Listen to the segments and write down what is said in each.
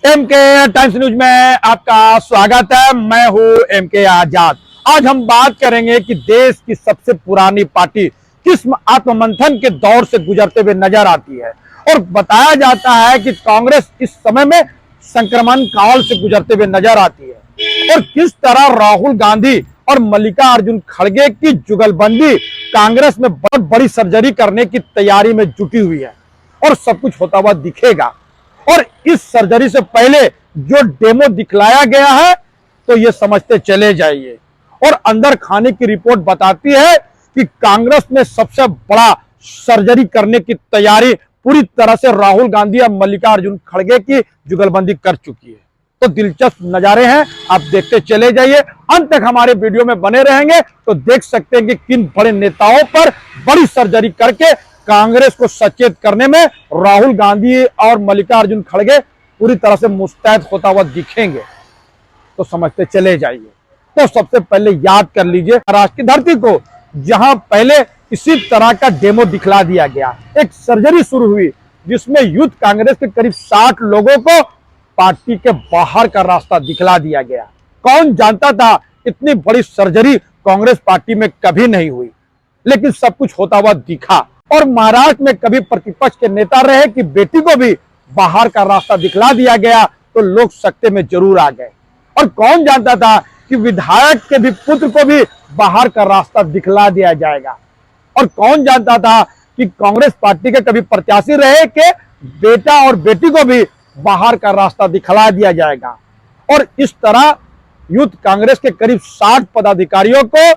MK times news में आपका स्वागत है। मैं हूं एमके आजाद। आज हम बात करेंगे कि देश की सबसे पुरानी पार्टी किस आत्ममंथन के दौर से गुजरते हुए नजर आती है और बताया जाता है कि कांग्रेस इस समय में संक्रमण काल से गुजरते हुए नजर आती है और किस तरह राहुल गांधी और मल्लिकार्जुन खड़गे की जुगलबंदी कांग्रेस में बहुत बड़ी सर्जरी करने की तैयारी में जुटी हुई है और सब कुछ होता हुआ दिखेगा। और इस सर्जरी से पहले जो डेमो दिखलाया गया है तो ये समझते चले जाइए। और अंदर खाने की रिपोर्ट बताती है कि कांग्रेस में सबसे बड़ा सर्जरी करने की तैयारी पूरी तरह से राहुल गांधी और मल्लिकार्जुन खड़गे की जुगलबंदी कर चुकी है। तो दिलचस्प नजारे हैं, आप देखते चले जाइए। अंत तक हमारे वीडियो में बने रहेंगे तो देख सकते हैं कि किन बड़े नेताओं पर बड़ी सर्जरी करके कांग्रेस को सचेत करने में राहुल गांधी और मल्लिकार्जुन खड़गे पूरी तरह से मुस्तैद होता हुआ दिखेंगे। तो समझते चले जाइए। तो सबसे पहले याद कर लीजिए महाराष्ट्र की धरती को, जहां पहले इसी तरह का डेमो दिखला दिया गया। एक सर्जरी शुरू हुई जिसमें यूथ कांग्रेस के करीब 60 लोगों को पार्टी के बाहर का रास्ता दिखला दिया गया। कौन जानता था इतनी बड़ी सर्जरी कांग्रेस पार्टी में कभी नहीं हुई, लेकिन सब कुछ होता हुआ दिखा। और महाराष्ट्र में कभी प्रतिपक्ष के नेता रहे कि बेटी को भी बाहर का रास्ता दिखला दिया गया तो लोग सकते में जरूर आ गए। और कौन जानता था कि विधायक के भी पुत्र को भी बाहर का रास्ता दिखला दिया जाएगा। और कौन जानता था कि कांग्रेस पार्टी के कभी प्रत्याशी रहे कि बेटा और बेटी को भी बाहर का रास्ता दिखला दिया जाएगा। और इस तरह यूथ कांग्रेस के करीब 60 पदाधिकारियों को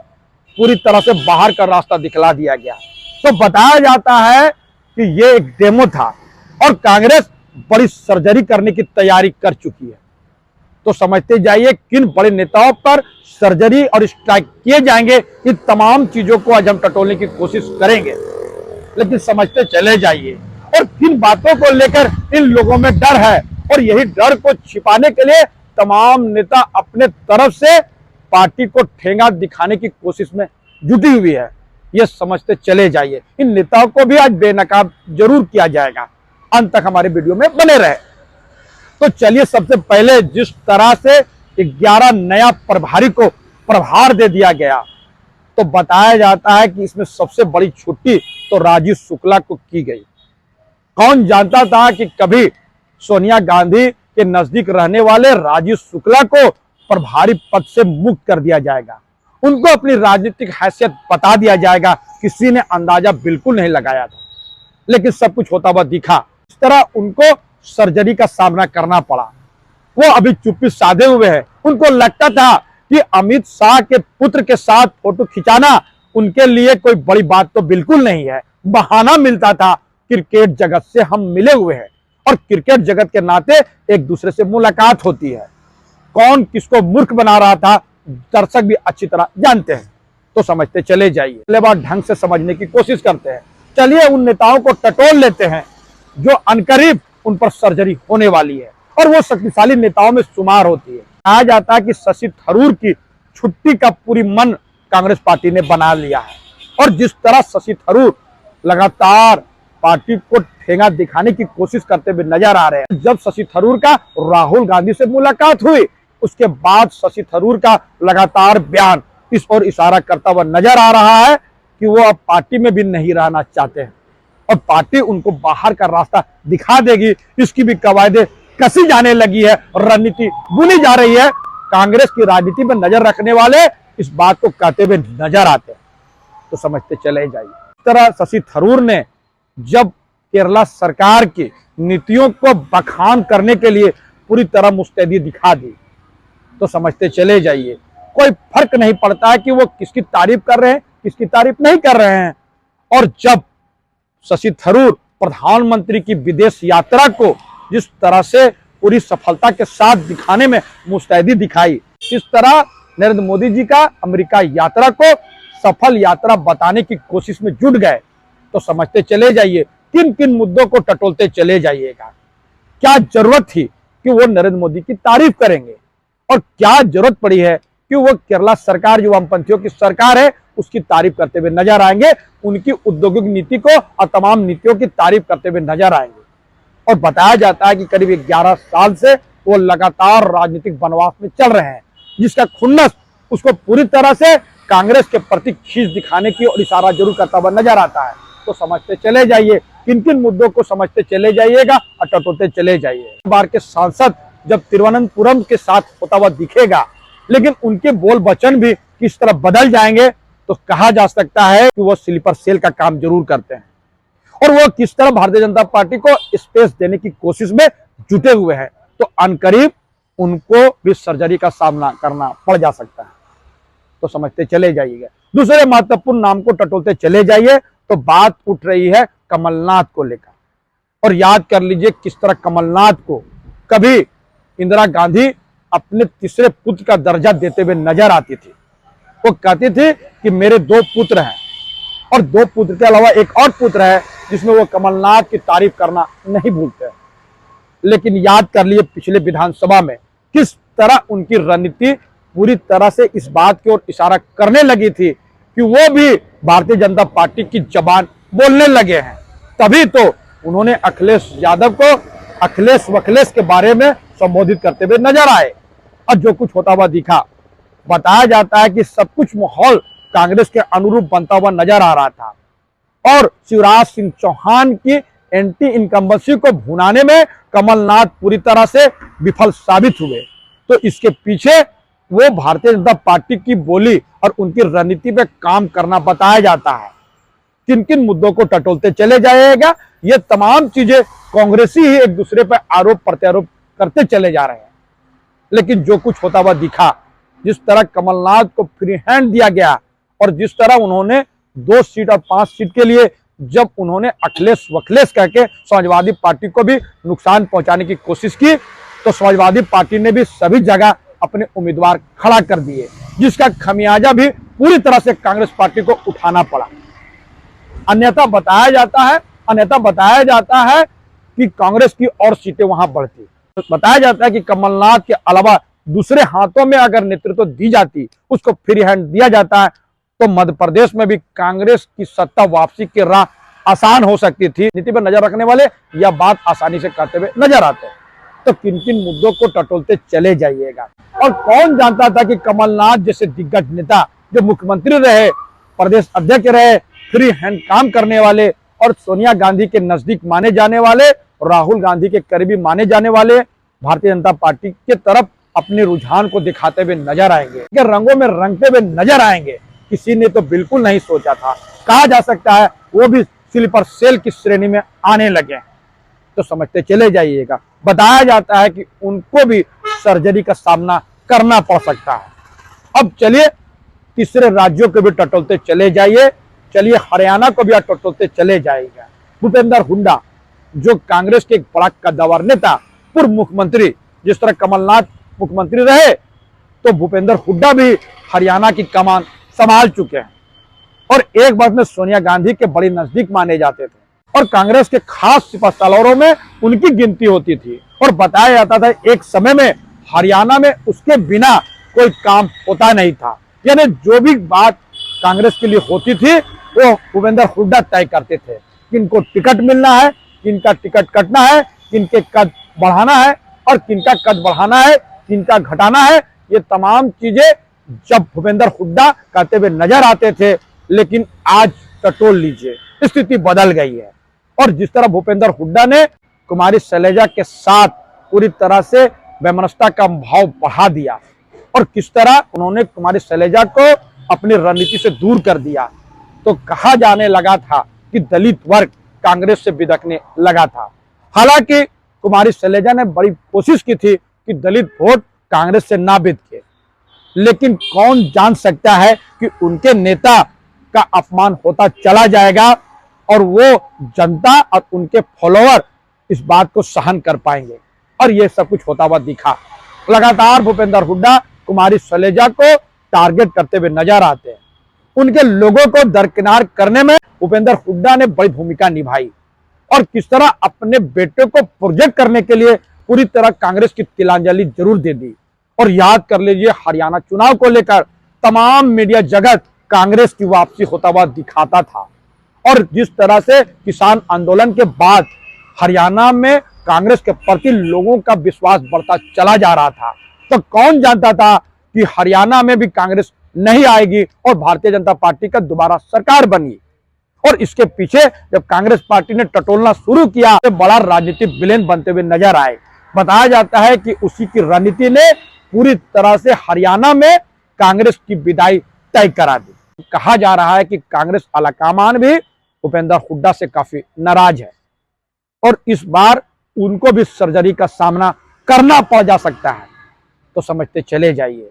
पूरी तरह से बाहर का रास्ता दिखला दिया गया। तो बताया जाता है कि ये एक डेमो था और कांग्रेस बड़ी सर्जरी करने की तैयारी कर चुकी है। तो समझते जाइए किन बड़े नेताओं पर सर्जरी और स्ट्राइक किए जाएंगे। इन तमाम चीजों को आज हम टटोलने की कोशिश करेंगे, लेकिन समझते चले जाइए। और किन बातों को लेकर इन लोगों में डर है और यही डर को छिपाने के लिए तमाम नेता अपने तरफ से पार्टी को ठेंगा दिखाने की कोशिश में जुटी हुई है, ये समझते चले जाइए। इन नेताओं को भी आज बेनकाब जरूर किया जाएगा। अंत तक हमारे वीडियो में बने रहे। तो चलिए, सबसे पहले जिस तरह से 11 नया प्रभारी को प्रभार दे दिया गया, तो बताया जाता है कि इसमें सबसे बड़ी छुट्टी तो राजीव शुक्ला को की गई। कौन जानता था कि कभी सोनिया गांधी के नजदीक रहने वाले राजीव शुक्ला को प्रभारी पद से मुक्त कर दिया जाएगा। उनको अपनी राजनीतिक हैसियत बता दिया जाएगा। किसी ने अंदाजा बिल्कुल नहीं लगाया था, लेकिन सब कुछ होता हुआ दिखा। इस तरह उनको सर्जरी का सामना करना पड़ा। वो अभी चुप्पी साधे हुए हैं। उनको लगता था कि अमित शाह के पुत्र के साथ फोटो खिंचाना उनके लिए कोई बड़ी बात तो बिल्कुल नहीं है। बहाना मिलता था, क्रिकेट जगत से हम मिले हुए हैं और क्रिकेट जगत के नाते एक दूसरे से मुलाकात होती है। कौन किसको मूर्ख बना रहा था दर्शक भी अच्छी तरह जानते हैं। तो समझते चले जाइए, पहले बार ढंग से समझने की कोशिश करते हैं। चलिए उन नेताओं को टटोल लेते हैं जो अनकरीब उन पर सर्जरी होने वाली है और वो शक्तिशाली नेताओं में शुमार होती है। कहा जाता है कि शशि थरूर की छुट्टी का पूरी मन कांग्रेस पार्टी ने बना लिया है। और जिस तरह शशि थरूर लगातार पार्टी को ठेंगा दिखाने की कोशिश करते हुए नजर आ रहे हैं। जब शशि थरूर का राहुल गांधी से मुलाकात हुई, उसके बाद शशि थरूर का लगातार बयान इस ओर इशारा करता हुआ नजर आ रहा है कि वो अब पार्टी में भी नहीं रहना चाहते हैं और पार्टी उनको बाहर का रास्ता दिखा देगी। इसकी भी कवायदे कसी जाने लगी है और रणनीति बुनी जा रही है। कांग्रेस की राजनीति पर नजर रखने वाले इस बात को कहते हुए नजर आते हैं। तो समझते चले जाइए। इस तरह शशि थरूर ने जब केरला सरकार की नीतियों को बखान करने के लिए पूरी तरह मुस्तैदी दिखा दी, तो समझते चले जाइए कोई फर्क नहीं पड़ता है कि वो किसकी तारीफ कर रहे हैं, किसकी तारीफ नहीं कर रहे हैं। और जब शशि थरूर प्रधानमंत्री की विदेश यात्रा को जिस तरह से पूरी सफलता के साथ दिखाने में मुस्तैदी दिखाई, इस तरह नरेंद्र मोदी जी का अमेरिका यात्रा को सफल यात्रा बताने की कोशिश में जुट गए। तो समझते चले जाइए, किन किन मुद्दों को टटोलते चले जाइएगा। क्या जरूरत थी कि वो नरेंद्र मोदी की तारीफ करेंगे और क्या जरूरत पड़ी है कि वो केरला सरकार जो वामपंथियों की सरकार है उसकी तारीफ करते हुए नजर आएंगे, उनकी औद्योगिक नीति को और तमाम नीतियों की तारीफ करते हुए नजर आएंगे। और बताया जाता है कि करीब 11 साल से वो लगातार राजनीतिक वनवास में चल रहे हैं, जिसका खुन्नस उसको पूरी तरह से कांग्रेस के प्रति खींच दिखाने की और इशारा जरूर करता हुआ नजर आता है। तो समझते चले जाइए, किन किन मुद्दों को समझते चले जाइएगा और टटोलते चले जाइए। बार के सांसद जब तिरुवनंतपुरम के साथ होता हुआ दिखेगा, लेकिन उनके बोल वचन भी किस तरह बदल जाएंगे, तो कहा जा सकता है कि वो स्लीपर सेल का काम जरूर करते हैं और वो किस तरह भारतीय जनता पार्टी को स्पेस देने की कोशिश में जुटे हुए हैं। तो अनकरीब उनको भी सर्जरी का सामना करना पड़ जा सकता है। तो समझते चले जाइएगा। दूसरे महत्वपूर्ण नाम को टटोलते चले जाइए तो बात उठ रही है कमलनाथ को लेकर। और याद कर लीजिए किस तरह कमलनाथ को कभी इंदिरा गांधी अपने तीसरे पुत्र का दर्जा देते हुए नजर आती थी। वो कहती थी कि मेरे 2 पुत्र हैं और 2 पुत्र के अलावा एक और पुत्र है जिसमें वो कमलनाथ की तारीफ करना नहीं भूलते। लेकिन याद कर लिए पिछले विधानसभा में किस तरह उनकी रणनीति पूरी तरह से इस बात की ओर इशारा करने लगी थी कि वो भी भारतीय जनता पार्टी की जबान बोलने लगे हैं। तभी तो उन्होंने अखिलेश यादव को अखिलेश वखिलेश के बारे में संबोधित करते हुए नजर आए और जो कुछ होता हुआ दिखा। बताया जाता है कि सब कुछ माहौल कांग्रेस के अनुरूप बनता हुआ नजर आ रहा था और शिवराज सिंह चौहान की एंटी इनकम्बेंसी को भुनाने में कमलनाथ पूरी तरह से विफल साबित हुए। तो इसके पीछे वो भारतीय जनता पार्टी की बोली और उनकी रणनीति पे काम करना बताया जाता है। किन किन मुद्दों को टटोलते चले जाएगा, ये तमाम चीजें कांग्रेसी ही एक दूसरे पर आरोप प्रत्यारोप करते चले जा रहे हैं। लेकिन जो कुछ होता हुआ दिखा, जिस तरह कमलनाथ को फ्री हैंड दिया गया और जिस तरह उन्होंने 2 सीट और 5 सीट के लिए जब उन्होंने अखिलेश वखिलेश कहके समाजवादी पार्टी को भी नुकसान पहुंचाने की कोशिश की, तो समाजवादी पार्टी ने भी सभी जगह अपने उम्मीदवार खड़ा कर दिए, जिसका खमियाजा भी पूरी तरह से कांग्रेस पार्टी को उठाना पड़ा। अन्यथा बताया जाता है कि कांग्रेस की और सीटें वहां बढ़ती। तो बताया जाता है कि कमलनाथ के अलावा दूसरे हाथों में अगर नेतृत्व दी जाती, उसको फ्री हैंड दिया जाता है, तो मध्य प्रदेश में भी कांग्रेस की सत्ता वापसी की राह आसान हो सकती थी। नीति पर नजर रखने वाले यह बात आसानी से करते हुए नजर आते हैं। तो किन किन मुद्दों को टटोलते चले जाइएगा। और कौन जानता था कि कमलनाथ जैसे दिग्गज नेता जो मुख्यमंत्री रहे, प्रदेश अध्यक्ष रहे, फ्री हैंड काम करने वाले और सोनिया गांधी के नजदीक माने जाने वाले, राहुल गांधी के करीबी माने जाने वाले, भारतीय जनता पार्टी के तरफ अपने रुझान को दिखाते हुए नजर आएंगे, कि रंगों में रंगते हुए नजर आएंगे। किसी ने तो बिल्कुल नहीं सोचा था। कहा जा सकता है वो भी स्लीपर सेल की श्रेणी में आने लगे। तो समझते चले जाइएगा। बताया जाता है कि उनको भी सर्जरी का सामना करना पड़ सकता है। अब चलिए तीसरे राज्यों को भी टटोलते चले जाइए। चलिए हरियाणा को भी टटोलते चले जाएगा। भूपेंद्र हुड्डा जो कांग्रेस के एक बड़ा कद्दावर नेता, पूर्व मुख्यमंत्री, जिस तरह कमलनाथ मुख्यमंत्री रहे, तो भूपेंद्र हुड्डा भी हरियाणा की कमान संभाल चुके हैं और एक वक्त में सोनिया गांधी के बड़ी नजदीक माने जाते थे और कांग्रेस के खास सिपहसालारों में उनकी गिनती होती थी। और बताया जाता था एक समय में हरियाणा में उसके बिना कोई काम होता नहीं था। यानी जो भी बात कांग्रेस के लिए होती थी वो भूपेंद्र हुड्डा तय करते थे। किनको टिकट मिलना है, किनका टिकट कटना है, किनके कद बढ़ाना है और किनका कद बढ़ाना है, किनका घटाना है, ये तमाम चीजें जब भूपेंद्र हुड्डा कहते हुए नजर आते थे। लेकिन आज टटोल लीजिए, स्थिति बदल गई है। और जिस तरह भूपेंद्र हुड्डा ने कुमारी शैलजा के साथ पूरी तरह से वैमनस्यता का भाव बढ़ा दिया और किस तरह उन्होंने कुमारी शैलजा को अपनी रणनीति से दूर कर दिया, तो कहा जाने लगा था कि दलित वर्ग कांग्रेस से बिदकने लगा था। हालांकि कुमारी शैलजा ने बड़ी कोशिश की थी कि दलित वोट कांग्रेस से ना बिदके, लेकिन कौन जान सकता है कि उनके नेता का अपमान होता चला जाएगा और वो जनता और उनके फॉलोअर इस बात को सहन कर पाएंगे। और ये सब कुछ होता हुआ दिखा। लगातार भूपेंद्र हुड्डा कुमारी शैलजा को टारगेट करते हुए नजर आते हैं। उनके लोगों को दरकिनार करने में भूपेंद्र हुड्डा ने बड़ी भूमिका निभाई और किस तरह अपने बेटे को प्रोजेक्ट करने के लिए पूरी तरह कांग्रेस की तिलांजलि जरूर दे दी। और याद कर लीजिए हरियाणा चुनाव को लेकर तमाम मीडिया जगत कांग्रेस की वापसी होता हुआ दिखाता था और जिस तरह से किसान आंदोलन के बाद हरियाणा में कांग्रेस के प्रति लोगों का विश्वास बढ़ता चला जा रहा था। तो कौन जानता था कि हरियाणा में भी कांग्रेस नहीं आएगी और भारतीय जनता पार्टी का दोबारा सरकार बनी। और इसके पीछे जब कांग्रेस पार्टी ने टटोलना शुरू किया तो बड़ा राजनीतिक विलेन बनते हुए नजर आए। बताया जाता है कि उसी की रणनीति ने पूरी तरह से हरियाणा में कांग्रेस की विदाई तय करा दी। कहा जा रहा है कि कांग्रेस आलाकमान भी भूपेंद्र हुड्डा से काफी नाराज है और इस बार उनको भी सर्जरी का सामना करना पड़ जा सकता है। तो समझते चले जाइए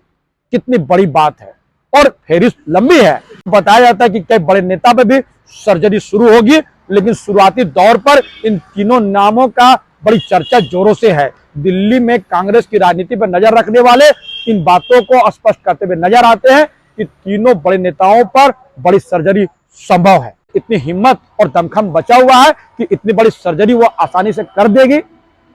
कितनी बड़ी बात है और फेरिस्त लंबी है। बताया जाता है कि कई बड़े नेता पे भी सर्जरी शुरू होगी, लेकिन शुरुआती दौर पर इन तीनों नामों का बड़ी चर्चा जोरों से है। दिल्ली में कांग्रेस की राजनीति पर नजर रखने वाले इन बातों को स्पष्ट करते हुए नजर आते हैं कि तीनों बड़े नेताओं पर बड़ी सर्जरी संभव है। इतनी हिम्मत और दमखम बचा हुआ है कि इतनी बड़ी सर्जरी वो आसानी से कर देगी।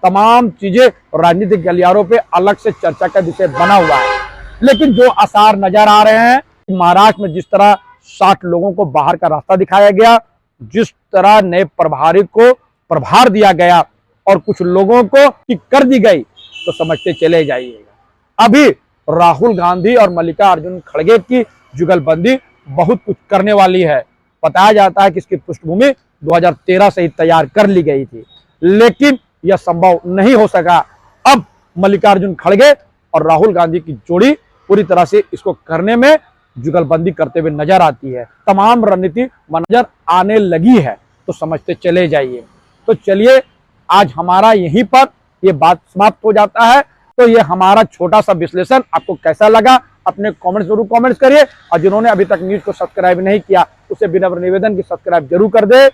तमाम चीजें राजनीतिक गलियारों पे अलग से चर्चा का विषय बना हुआ है। लेकिन जो आसार नजर आ रहे हैं, महाराष्ट्र में जिस तरह 60 लोगों को बाहर का रास्ता दिखाया गया, जिस तरह नए प्रभारी को प्रभार दिया गया और कुछ लोगों को किक कर दी गई, तो समझते चले जाइएगा अभी राहुल गांधी और मल्लिकार्जुन खड़गे की जुगलबंदी बहुत कुछ करने वाली है। बताया जाता है कि इसकी पृष्ठभूमि 2013 से ही तैयार कर ली गई थी, लेकिन यह संभव नहीं हो सका। अब मल्लिकार्जुन खड़गे और राहुल गांधी की जोड़ी पूरी तरह से इसको करने में जुगलबंदी करते हुए नजर आती है। तमाम रणनीति नजर आने लगी है, तो समझते चले जाइए। तो चलिए आज हमारा यहीं पर ये बात समाप्त हो जाता है। तो ये हमारा छोटा सा विश्लेषण आपको कैसा लगा अपने कमेंट्स जरूर कमेंट्स करिए, और जिन्होंने अभी तक न्यूज को सब्सक्राइब नहीं किया उसे विनम्र निवेदन की सब्सक्राइब जरूर कर दे,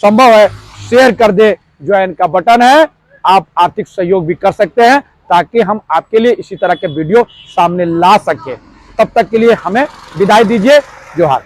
संभव है शेयर कर दे। ज्वाइन का बटन है, आप आर्थिक सहयोग भी कर सकते हैं ताकि हम आपके लिए इसी तरह के वीडियो सामने ला सके। तब तक के लिए हमें विदाई दीजिए। जोहार।